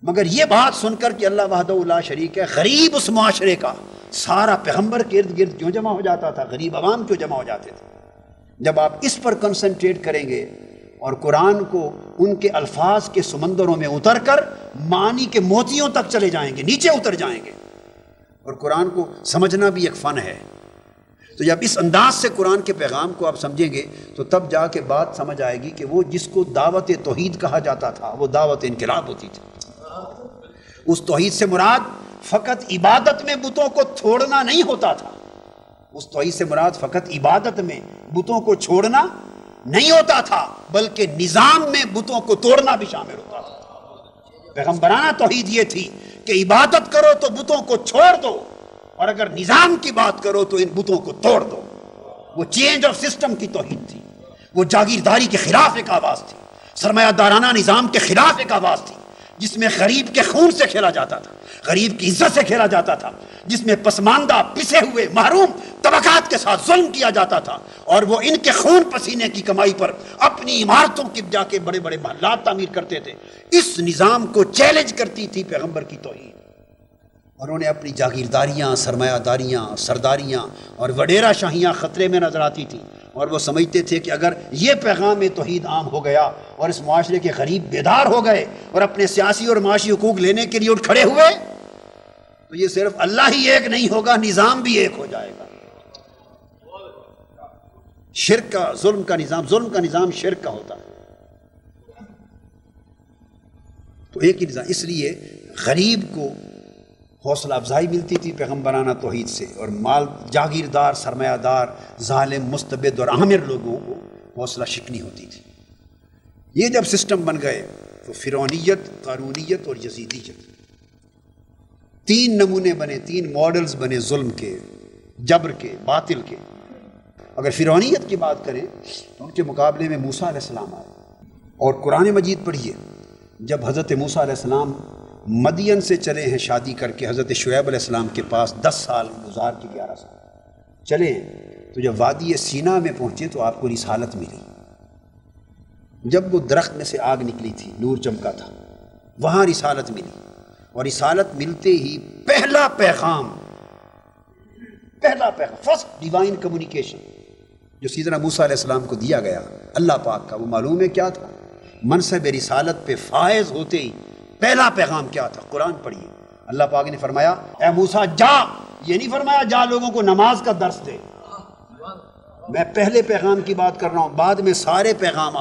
مگر یہ بات سن کر کہ اللہ وحدہ لا شریک ہے، غریب اس معاشرے کا سارا پیغمبر کے ارد گرد کیوں جمع ہو جاتا تھا؟ غریب عوام کیوں جمع ہو جاتے تھے؟ جب آپ اس پر کنسنٹریٹ کریں گے اور قرآن کو ان کے الفاظ کے سمندروں میں اتر کر معنی کے موتیوں تک چلے جائیں گے، نیچے اتر جائیں گے، اور قرآن کو سمجھنا بھی ایک فن ہے، تو جب اس انداز سے قرآن کے پیغام کو آپ سمجھیں گے تو تب جا کے بات سمجھ آئے گی کہ وہ جس کو دعوت توحید کہا جاتا تھا وہ دعوت انقلاب ہوتی تھی۔ اس توحید سے مراد فقط عبادت میں بتوں کو چھوڑنا نہیں ہوتا تھا، اس توحید سے مراد فقط عبادت میں بتوں کو چھوڑنا نہیں ہوتا تھا، بلکہ نظام میں بتوں کو توڑنا بھی شامل ہوتا تھا۔ پیغمبرانہ توحید یہ تھی کہ عبادت کرو تو بتوں کو چھوڑ دو، اور اگر نظام کی بات کرو تو ان بتوں کو توڑ دو۔ وہ چینج آف سسٹم کی توہین تھی، وہ جاگیرداری کے خلاف ایک آواز تھی، سرمایہ دارانہ نظام کے خلاف ایک آواز تھی، جس میں غریب کے خون سے کھیلا جاتا تھا، غریب کی عزت سے کھیلا جاتا تھا، جس میں پسماندہ، پسے ہوئے، محروم طبقات کے ساتھ ظلم کیا جاتا تھا، اور وہ ان کے خون پسینے کی کمائی پر اپنی عمارتوں کی جا کے بڑے بڑے محلات تعمیر کرتے تھے۔ اس نظام کو چیلنج کرتی تھی پیغمبر کی توہین، اور انہیں اپنی جاگیرداریاں، سرمایہ داریاں، سرداریاں اور وڈیرہ شاہیاں خطرے میں نظر آتی تھیں، اور وہ سمجھتے تھے کہ اگر یہ پیغام توحید عام ہو گیا اور اس معاشرے کے غریب بیدار ہو گئے اور اپنے سیاسی اور معاشی حقوق لینے کے لیے اٹھ کھڑے ہوئے، تو یہ صرف اللہ ہی ایک نہیں ہوگا، نظام بھی ایک ہو جائے گا۔ شرک کا، ظلم کا نظام شرک کا ہوتا ہے، تو ایک ہی نظام۔ اس لیے غریب کو حوصلہ افزائی ملتی تھی پیغمبرانہ توحید سے، اور مال جاگیردار، سرمایہ دار، ظالم، مستبد اور آمر لوگوں کو حوصلہ شکنی ہوتی تھی۔ یہ جب سسٹم بن گئے تو فرعونیت، قارونیت اور یزیدیت، تین نمونے بنے، تین ماڈلز بنے ظلم کے، جبر کے، باطل کے۔ اگر فرعونیت کی بات کریں تو ان کے مقابلے میں موسیٰ علیہ السلام آئے، اور قرآن مجید پڑھیے، جب حضرت موسیٰ علیہ السلام مدین سے چلے ہیں شادی کر کے حضرت شعیب علیہ السلام کے پاس، 10 سال گزار کے 11 سال چلے ہیں، تو جب وادی سینا میں پہنچے تو آپ کو رسالت ملی۔ جب وہ درخت میں سے آگ نکلی تھی، نور چمکا تھا، وہاں رسالت ملی، اور رسالت ملتے ہی پہلا پیغام، فرسٹ ڈیوائن کمیونیکیشن جو سیدنا موسیٰ علیہ السلام کو دیا گیا اللہ پاک کا، وہ معلوم ہے کیا تھا؟ منصب رسالت پہ فائز ہوتے ہی پہلا پیغام کیا تھا؟ قرآن پڑھیے، اللہ پاک نے فرمایا اے موسیٰ جا، یہ نہیں فرمایا جا لوگوں کو نماز کا درس دے، میں پہلے پیغام کی بات کر رہا ہوں، بعد میں سارے پیغام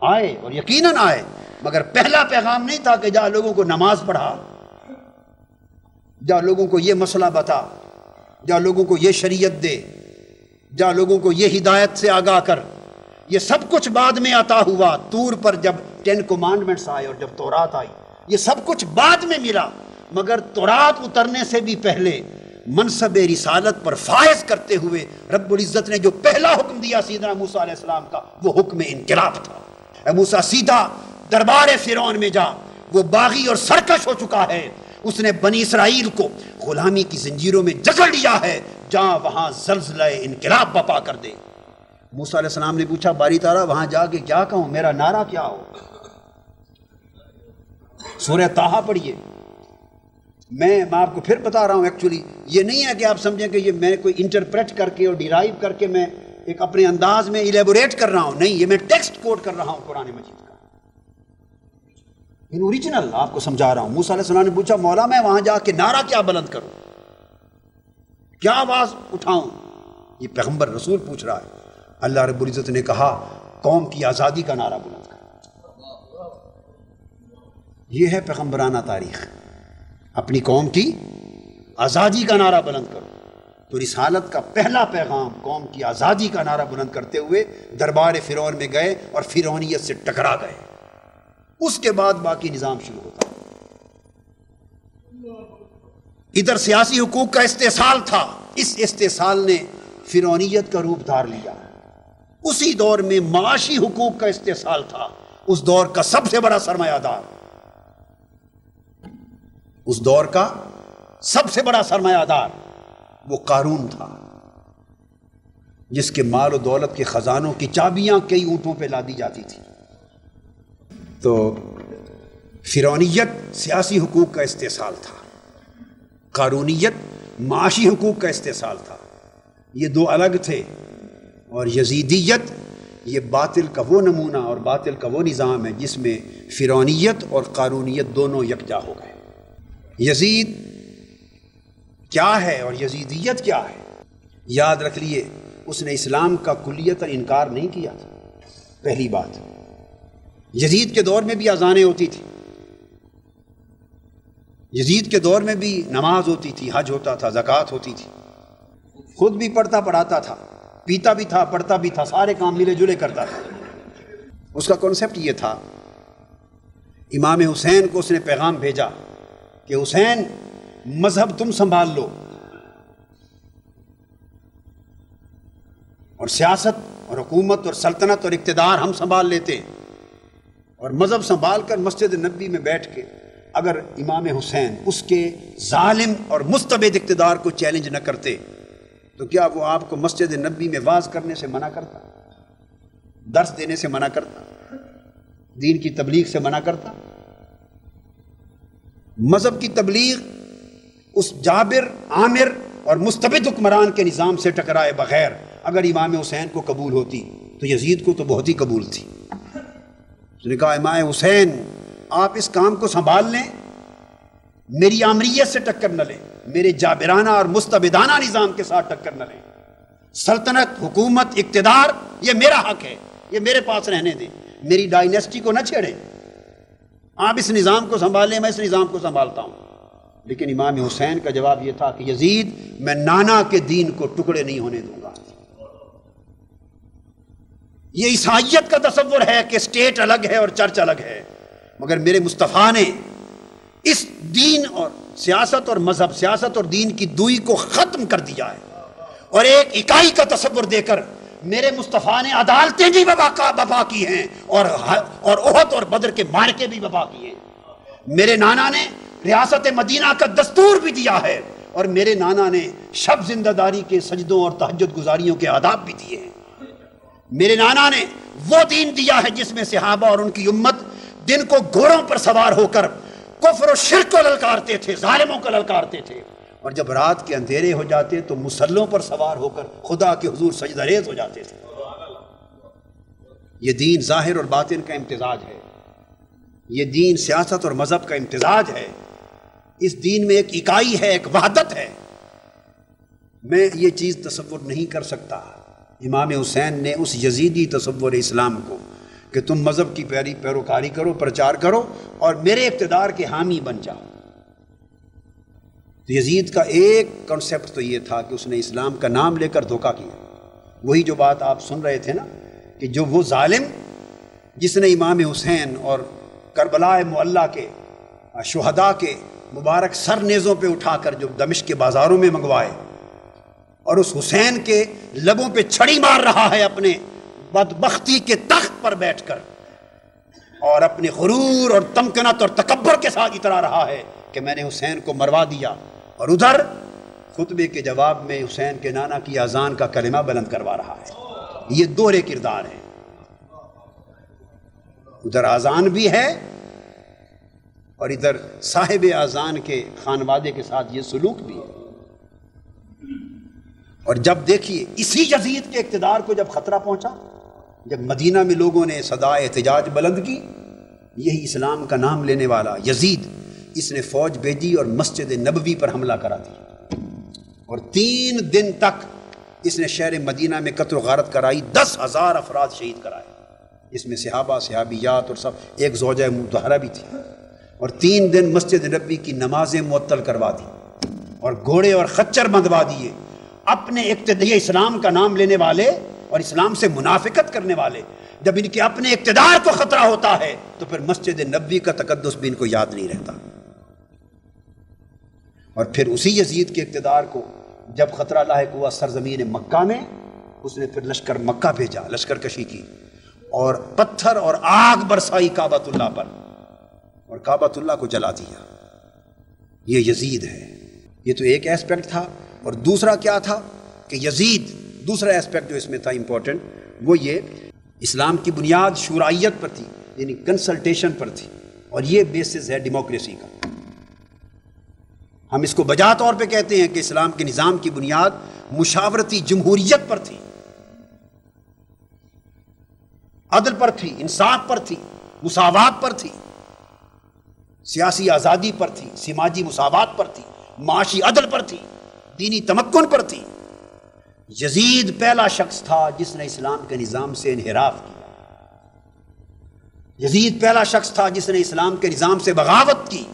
آئے اور یقیناً آئے، مگر پہلا پیغام نہیں تھا کہ جا لوگوں کو نماز پڑھا، جا لوگوں کو یہ مسئلہ بتا، جا لوگوں کو یہ شریعت دے، جا لوگوں کو یہ ہدایت سے آگاہ کر۔ یہ سب کچھ بعد میں عطا ہوا، طور پر جب 10 کمانڈمنٹس آئے اور جب تورات آئی، یہ سب کچھ بعد میں ملا، مگر تورات اترنے سے بھی پہلے منصب رسالت پر فائز کرتے ہوئے رب العزت نے جو پہلا حکم دیا سیدنا موسیٰ علیہ السلام کا، وہ حکم انقلاب تھا۔ اے موسیٰ سیدھا دربار فرعون میں جا، وہ باغی اور سرکش ہو چکا ہے، اس نے بنی اسرائیل کو غلامی کی زنجیروں میں جکڑ لیا ہے، جہاں وہاں زلزلہ انقلاب بپا کر دے۔ موسیٰ علیہ السلام نے پوچھا باری تعالیٰ وہاں جا کے کیا کہوں، میرا نعرہ کیا ہو؟ سورہ طٰہٰ پڑھیے، میں آپ کو پھر بتا رہا ہوں، ایکچولی یہ نہیں ہے کہ آپ سمجھیں کہ یہ میں کوئی انٹرپریٹ کر کے اور ڈیرائیو کر کے میں ایک اپنے انداز میں الیبوریٹ کر رہا ہوں، نہیں، یہ میں ٹیکسٹ کوٹ کر رہا ہوں قرآن مجید کا، ان اوریجنل آپ کو سمجھا رہا ہوں۔ موسیٰ علیہ السلام نے پوچھا مولا میں وہاں جا کے نعرہ کیا بلند کروں، کیا آواز اٹھاؤں؟ یہ پیغمبر رسول پوچھ رہا ہے۔ اللہ رب العزت نے کہا قوم کی آزادی کا نعرہ بلند کر، یہ ہے پیغمبرانہ تاریخ، اپنی قوم کی آزادی کا نعرہ بلند کرو۔ تو رسالت کا پہلا پیغام قوم کی آزادی کا نعرہ بلند کرتے ہوئے دربار فرعون میں گئے اور فرعونیت سے ٹکرا گئے، اس کے بعد باقی نظام شروع ہوتا۔ ادھر سیاسی حقوق کا استحصال تھا، اس استحصال نے فرعونیت کا روپ دھار لیا۔ اسی دور میں معاشی حقوق کا استحصال تھا، اس دور کا سب سے بڑا سرمایہ دار، اس دور کا سب سے بڑا سرمایہ دار وہ قارون تھا، جس کے مال و دولت کے خزانوں کی چابیاں کئی اونٹوں پہ لادی جاتی تھی۔ تو فرعونیت سیاسی حقوق کا استحصال تھا، قارونیت معاشی حقوق کا استحصال تھا، یہ دو الگ تھے، اور یزیدیت یہ باطل کا وہ نمونہ اور باطل کا وہ نظام ہے جس میں فرعونیت اور قارونیت دونوں یکجا ہو گئے۔ یزید کیا ہے اور یزیدیت کیا ہے؟ یاد رکھ لیے اس نے اسلام کا کلیتاً انکار نہیں کیا تھا، پہلی بات۔ یزید کے دور میں بھی اذانیں ہوتی تھی، یزید کے دور میں بھی نماز ہوتی تھی، حج ہوتا تھا، زکوٰۃ ہوتی تھی، خود بھی پڑھتا پڑھاتا تھا، پیتا بھی تھا، پڑھتا بھی تھا، سارے کام ملے جلے کرتا تھا۔ اس کا کانسیپٹ یہ تھا، امام حسین کو اس نے پیغام بھیجا کہ کہ حسین مذہب تم سنبھال لو اور سیاست اور حکومت اور سلطنت اور اقتدار ہم سنبھال لیتے ہیں، اور مذہب سنبھال کر مسجد نبوی میں بیٹھ کے اگر امام حسین اس کے ظالم اور مستبد اقتدار کو چیلنج نہ کرتے تو کیا وہ آپ کو مسجد نبوی میں واز کرنے سے منع کرتا، درس دینے سے منع کرتا، دین کی تبلیغ سے منع کرتا؟ مذہب کی تبلیغ اس جابر، عامر اور مستبد حکمران کے نظام سے ٹکرائے بغیر اگر امام حسین کو قبول ہوتی تو یزید کو تو بہت ہی قبول تھی۔ اس نے کہا امام حسین آپ اس کام کو سنبھال لیں، میری آمریت سے ٹکر نہ لیں، میرے جابرانہ اور مستبدانہ نظام کے ساتھ ٹکر نہ لیں، سلطنت، حکومت، اقتدار یہ میرا حق ہے، یہ میرے پاس رہنے دیں، میری ڈائنیسٹی کو نہ چھیڑیں، آپ اس نظام کو سنبھالیں، میں اس نظام کو سنبھالتا ہوں۔ لیکن امام حسین کا جواب یہ تھا کہ یزید میں نانا کے دین کو ٹکڑے نہیں ہونے دوں گا۔ یہ عیسائیت کا تصور ہے کہ اسٹیٹ الگ ہے اور چرچ الگ ہے، مگر میرے مصطفیٰ نے اس دین اور سیاست اور مذہب، سیاست اور دین کی دوئی کو ختم کر دیا ہے، اور ایک اکائی کا تصور دے کر میرے مصطفیٰ نے عدالتیں بھی بپا کی ہیں اور احد اور بدر کے معرکے بھی بپا کیے ہیں۔ میرے نانا نے ریاست مدینہ کا دستور بھی دیا ہے، اور میرے نانا نے شب زندہ داری کے سجدوں اور تہجد گزاریوں کے آداب بھی دیے ہیں۔ میرے نانا نے وہ دین دیا ہے جس میں صحابہ اور ان کی امت دن کو گھوڑوں پر سوار ہو کر کفر و شرک کو للکارتے تھے، ظالموں کو للکارتے تھے، اور جب رات کے اندھیرے ہو جاتے تو مسلوں پر سوار ہو کر خدا کے حضور سجدہ ریز ہو جاتے تھے۔ یہ دین ظاہر اور باطن کا امتزاج ہے، یہ دین سیاست اور مذہب کا امتزاج ہے، اس دین میں ایک اکائی ہے، ایک وحدت ہے۔ میں یہ چیز تصور نہیں کر سکتا۔ امام حسین نے اس یزیدی تصور اسلام کو کہ تم مذہب کی پیروکاری کرو، پرچار کرو اور میرے اقتدار کے حامی بن جاؤ، تو یزید کا ایک کنسیپٹ تو یہ تھا کہ اس نے اسلام کا نام لے کر دھوکہ کیا۔ وہی جو بات آپ سن رہے تھے نا، کہ جو وہ ظالم جس نے امام حسین اور کربلا معلیٰ کے شہداء کے مبارک سر نیزوں پہ اٹھا کر جو دمشق کے بازاروں میں منگوائے، اور اس حسین کے لبوں پہ چھڑی مار رہا ہے اپنے بدبختی کے تخت پر بیٹھ کر، اور اپنے غرور اور تمکنت اور تکبر کے ساتھ اترا رہا ہے کہ میں نے حسین کو مروا دیا، اور ادھر خطبے کے جواب میں حسین کے نانا کی اذان کا کلمہ بلند کروا رہا ہے۔ یہ دورے کردار ہیں، ادھر اذان بھی ہے اور ادھر صاحب اذان کے خانوادے کے ساتھ یہ سلوک بھی ہے۔ اور جب دیکھیے اسی یزید کے اقتدار کو جب خطرہ پہنچا، جب مدینہ میں لوگوں نے صدائے احتجاج بلند کی، یہی اسلام کا نام لینے والا یزید، اس نے فوج بھیجی اور مسجد نبوی پر حملہ کرا دیا، اور 3 دن تک اس نے شہر مدینہ میں قتل و غارت کرائی، 10,000 افراد شہید کرائے، اس میں صحابہ، صحابیات اور سب، ایک زوجہ مطہرہ بھی تھی، اور 3 دن مسجد نبوی کی نمازیں معطل کروا دی، اور گھوڑے اور خچر بندھوا دیے۔ اپنے اقتدار، اسلام کا نام لینے والے اور اسلام سے منافقت کرنے والے، جب ان کے اپنے اقتدار کو خطرہ ہوتا ہے تو پھر مسجد نبوی کا تقدس بھی ان کو یاد نہیں رہتا۔ اور پھر اسی یزید کے اقتدار کو جب خطرہ لاحق ہوا سرزمین مکہ میں، اس نے پھر لشکر مکہ بھیجا، لشکر کشی کی، اور پتھر اور آگ برسائی کعبۃ اللہ پر، اور کعبۃ اللہ کو جلا دیا۔ یہ یزید ہے۔ یہ تو ایک ایسپیکٹ تھا، اور دوسرا کیا تھا کہ یزید، دوسرا ایسپیکٹ جو اس میں تھا امپورٹنٹ، وہ یہ اسلام کی بنیاد شورائیت پر تھی، یعنی کنسلٹیشن پر تھی، اور یہ بیسس ہے ڈیموکریسی کا۔ ہم اس کو بجا طور پہ کہتے ہیں کہ اسلام کے نظام کی بنیاد مشاورتی جمہوریت پر تھی، عدل پر تھی، انصاف پر تھی، مساوات پر تھی، سیاسی آزادی پر تھی، سماجی مساوات پر تھی، معاشی عدل پر تھی، دینی تمکن پر تھی۔ یزید پہلا شخص تھا جس نے اسلام کے نظام سے انحراف کیا، یزید پہلا شخص تھا جس نے اسلام کے نظام سے بغاوت کی،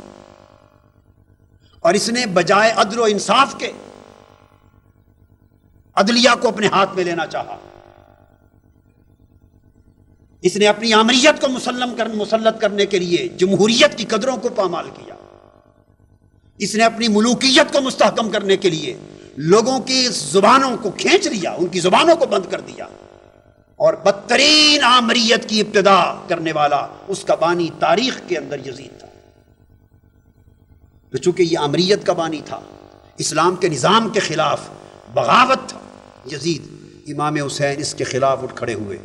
اور اس نے بجائے عدل و انصاف کے عدلیہ کو اپنے ہاتھ میں لینا چاہا۔ اس نے اپنی آمریت کو مسلط کرنے کے لیے جمہوریت کی قدروں کو پامال کیا۔ اس نے اپنی ملوکیت کو مستحکم کرنے کے لیے لوگوں کی زبانوں کو کھینچ لیا، ان کی زبانوں کو بند کر دیا، اور بدترین آمریت کی ابتدا کرنے والا اس کا بانی تاریخ کے اندر یزید تھا۔ تو چونکہ یہ آمریت کا بانی تھا، اسلام کے نظام کے خلاف بغاوت تھا یزید، امام حسین اس کے خلاف اٹھ کھڑے ہوئے،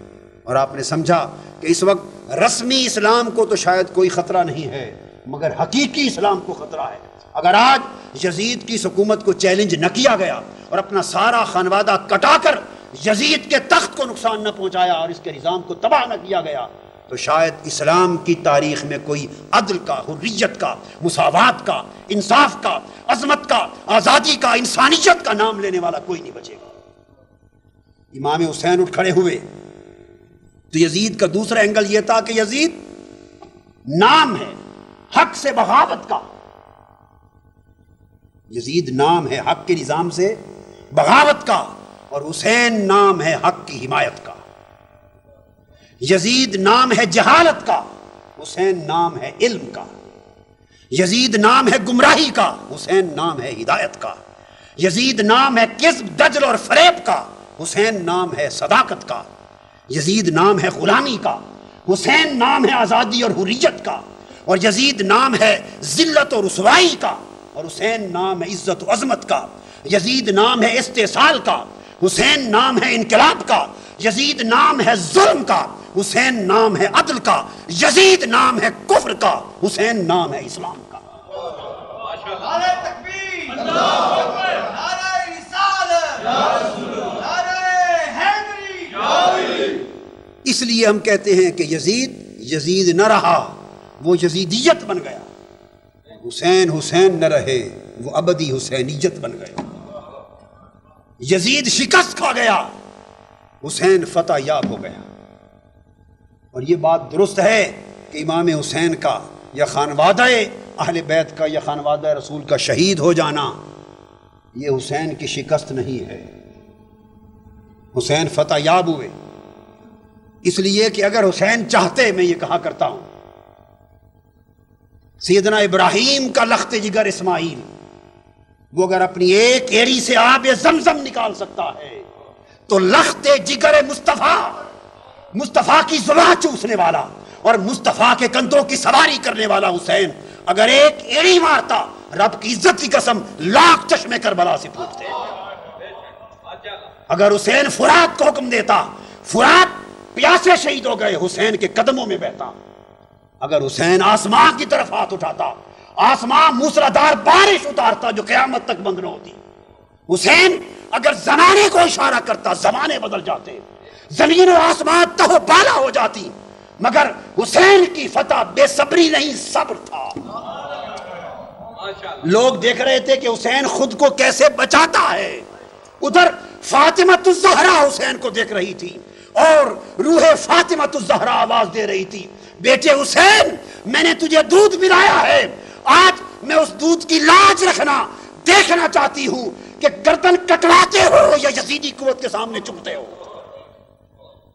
اور آپ نے سمجھا کہ اس وقت رسمی اسلام کو تو شاید کوئی خطرہ نہیں ہے، مگر حقیقی اسلام کو خطرہ ہے۔ اگر آج یزید کی حکومت کو چیلنج نہ کیا گیا اور اپنا سارا خانوادہ کٹا کر یزید کے تخت کو نقصان نہ پہنچایا اور اس کے نظام کو تباہ نہ کیا گیا، تو شاید اسلام کی تاریخ میں کوئی عدل کا، حریت کا، مساوات کا، انصاف کا، عظمت کا، آزادی کا، انسانیت کا نام لینے والا کوئی نہیں بچے گا۔ امام حسین اٹھ کھڑے ہوئے تو یزید کا دوسرا اینگل یہ تھا کہ یزید نام ہے حق سے بغاوت کا، یزید نام ہے حق کے نظام سے بغاوت کا، اور حسین نام ہے حق کی حمایت کا۔ یزید نام ہے جہالت کا، حسین نام ہے علم کا۔ یزید نام ہے گمراہی کا، حسین نام ہے ہدایت کا۔ یزید نام ہے کذب، دجل اور فریب کا، حسین نام ہے صداقت کا۔ یزید نام ہے غلامی کا، حسین نام ہے آزادی اور حریت کا۔ اور یزید نام ہے ذلت اور رسوائی کا، اور حسین نام ہے عزت و عظمت کا۔ یزید نام ہے استحصال کا، حسین نام ہے انقلاب کا۔ یزید نام ہے ظلم کا، حسین نام ہے عدل کا۔ یزید نام ہے کفر کا، حسین نام ہے اسلام کا۔ نعرہ تکبیر، اللہ اکبر، نعرہ رسالت، یا رسول اللہ، نعرہ حیدری۔ اس لیے ہم کہتے ہیں کہ یزید نہ رہا، وہ یزیدیت بن گیا۔ حسین حسین نہ رہے، وہ ابدی حسینیت بن گئے۔ یزید شکست کھا گیا، حسین فتح یاب ہو گیا۔ اور یہ بات درست ہے کہ امام حسین کا یا خانوادہ اہل بیت کا یا خانوادہ رسول کا شہید ہو جانا یہ حسین کی شکست نہیں ہے، حسین فتح یاب ہوئے۔ اس لیے کہ اگر حسین چاہتے، میں یہ کہا کرتا ہوں، سیدنا ابراہیم کا لخت جگر اسماعیل، وہ اگر اپنی ایک ایڑی سے آب زمزم نکال سکتا ہے تو لخت جگر مصطفیٰ کی زبان چوسنے والا اور مصطفیٰ کے کندھوں کی سواری کرنے والا حسین اگر ایک ایڑی مارتا، رب کی عزت کی قسم لاکھ چشمے کربلا سے پھوٹتے۔ اگر حسین فرات کو حکم دیتا، فرات پیاسے شہید ہو گئے، حسین کے قدموں میں بہتا۔ اگر حسین آسمان کی طرف ہاتھ اٹھاتا، آسمان موسلادھار بارش اتارتا جو قیامت تک بند نہ ہوتی۔ حسین اگر زمانے کو اشارہ کرتا، زمانے بدل جاتے، زمین و آسمان تہو بالا ہو جاتی، مگر حسین کی فتح بے صبری نہیں، صبر تھا۔ لوگ دیکھ رہے تھے کہ حسین خود کو کیسے بچاتا ہے، ادھر فاطمۃ الزہرا حسین کو دیکھ رہی تھی اور روح فاطمۃ الزہرا آواز دے رہی تھی، بیٹے حسین میں نے تجھے دودھ پلایا ہے، آج میں اس دودھ کی لاج رکھنا دیکھنا چاہتی ہوں کہ گردن کٹواتے ہو یا یزیدی قوت کے سامنے چکتے ہو۔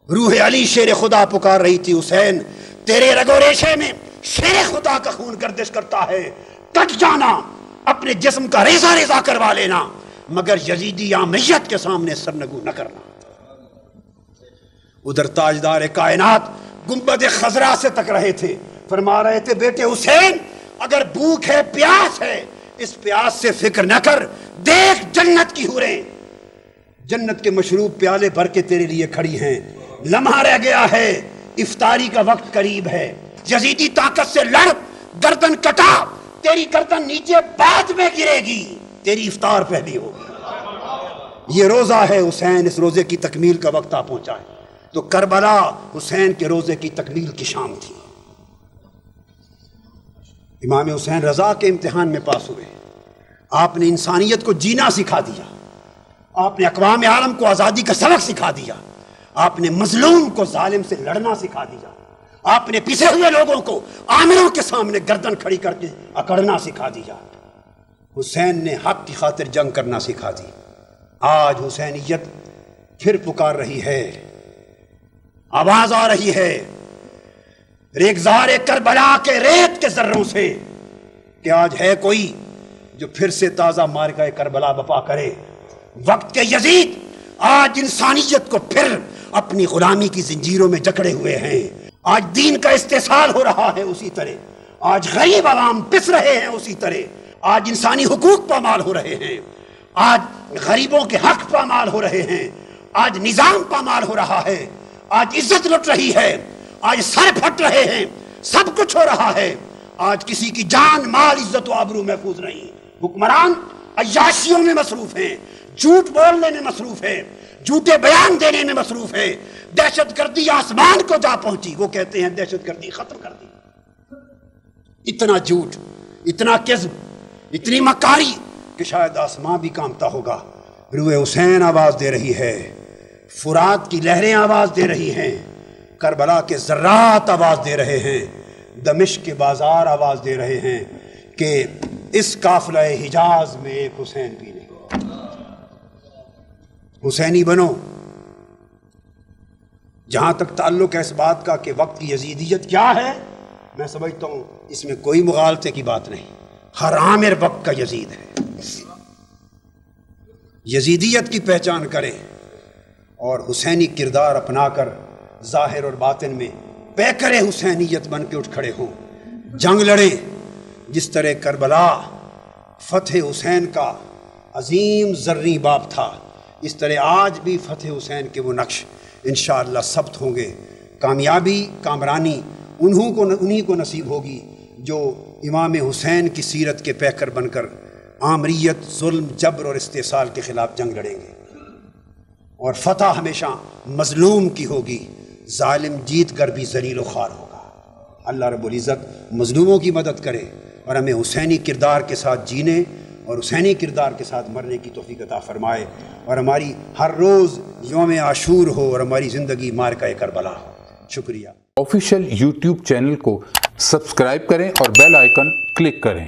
روح علی شیر خدا پکار رہی تھی، حسین تیرے رگ و ریشے میں شیر خدا کا خون گردش کرتا ہے، کٹ جانا، اپنے جسم کا ریزہ ریزہ کروا لینا، مگر یزیدی عامیت کے سامنے سرنگو نہ کرنا۔ ادھر تاجدار کائنات گنبد خضرا سے تک رہے تھے، فرما رہے تھے بیٹے حسین اگر بھوک ہے، پیاس ہے، اس پیاس سے فکر نہ کر، دیکھ جنت کی حوریں جنت کے مشروب پیالے بھر کے تیرے لیے کھڑی ہیں، لمحہ رہ گیا ہے، افطاری کا وقت قریب ہے، یزیدی طاقت سے لڑ، گردن کٹا، تیری گردن نیچے بعد میں گرے گی، تیری افطار پہلی ہوگی۔ یہ روزہ ہے حسین، اس روزے کی تکمیل کا وقت آ پہنچا ہے۔ تو کربلا حسین کے روزے کی تکمیل کی شام تھی۔ امام حسین رضا کے امتحان میں پاس ہوئے، آپ نے انسانیت کو جینا سکھا دیا، آپ نے اقوام عالم کو آزادی کا سبق سکھا دیا، آپ نے مظلوم کو ظالم سے لڑنا سکھا دیا، آپ نے پسے ہوئے لوگوں کو آمروں کے سامنے گردن کھڑی کر کے اکڑنا سکھا دیا۔ حسین نے حق کی خاطر جنگ کرنا سکھا دی۔ آج حسینیت پھر پکار رہی ہے، آواز آ رہی ہے ریگزار کربلا کے ریت کے ذروں سے کہ آج ہے کوئی جو پھر سے تازہ مارکہ کربلا بپا کرے۔ وقت کے یزید آج انسانیت کو پھر اپنی غلامی کی زنجیروں میں جکڑے ہوئے ہیں۔ آج دین کا استحصال ہو رہا ہے اسی طرح، آج غریب عوام پس رہے ہیں اسی طرح، آج انسانی حقوق پامال ہو رہے ہیں، آج غریبوں کے حق پامال ہو رہے ہیں، آج نظام پامال ہو رہا ہے، آج عزت لٹ رہی ہے، آج سر پھٹ رہے ہیں، سب کچھ ہو رہا ہے۔ آج کسی کی جان مال عزت و آبرو محفوظ نہیں، حکمران عیاشیوں میں مصروف ہیں، جھوٹ بولنے میں مصروف ہیں، جھوٹے بیان دینے میں مصروف ہے۔ دہشت گردی آسمان کو جا پہنچی، وہ کہتے ہیں دہشت گردی ختم کر دی۔ اتنا جھوٹ، اتنا کذب، اتنی مکاری کہ شاید آسمان بھی کانپتا ہوگا۔ روئے حسین آواز دے رہی ہے، فرات کی لہریں آواز دے رہی ہیں، کربلا کے ذرات آواز دے رہے ہیں، دمشق کے بازار آواز دے رہے ہیں کہ اس قافلہ حجاز میں ایک حسین بھی نہیں۔ حسینی بنو۔ جہاں تک تعلق ہے اس بات کا کہ وقت کی یزیدیت کیا ہے، میں سمجھتا ہوں اس میں کوئی مغالطے کی بات نہیں، ہر عامر وقت کا یزید ہے۔ یزیدیت کی پہچان کریں اور حسینی کردار اپنا کر ظاہر اور باطن میں پیکر حسینیت بن کے اٹھ کھڑے ہوں، جنگ لڑیں۔ جس طرح کربلا فتح حسین کا عظیم زرعی باب تھا، اس طرح آج بھی فتح حسین کے وہ نقش انشاءاللہ ثبت ہوں گے۔ کامیابی، کامرانی انہی کو نصیب ہوگی جو امام حسین کی سیرت کے پیکر بن کر آمریت، ظلم، جبر اور استحصال کے خلاف جنگ لڑیں گے، اور فتح ہمیشہ مظلوم کی ہوگی، ظالم جیت کر بھی ذلیل و خوار ہوگا۔ اللہ رب العزت مظلوموں کی مدد کرے اور ہمیں حسینی کردار کے ساتھ جینے اور حسینی کردار کے ساتھ مرنے کی توفیق عطا فرمائے، اور ہماری ہر روز یوم عاشور ہو اور ہماری زندگی مارکہ کربلا ہو۔ شکریہ۔ آفیشیل یوٹیوب چینل کو سبسکرائب کریں اور بیل آئیکن کلک کریں۔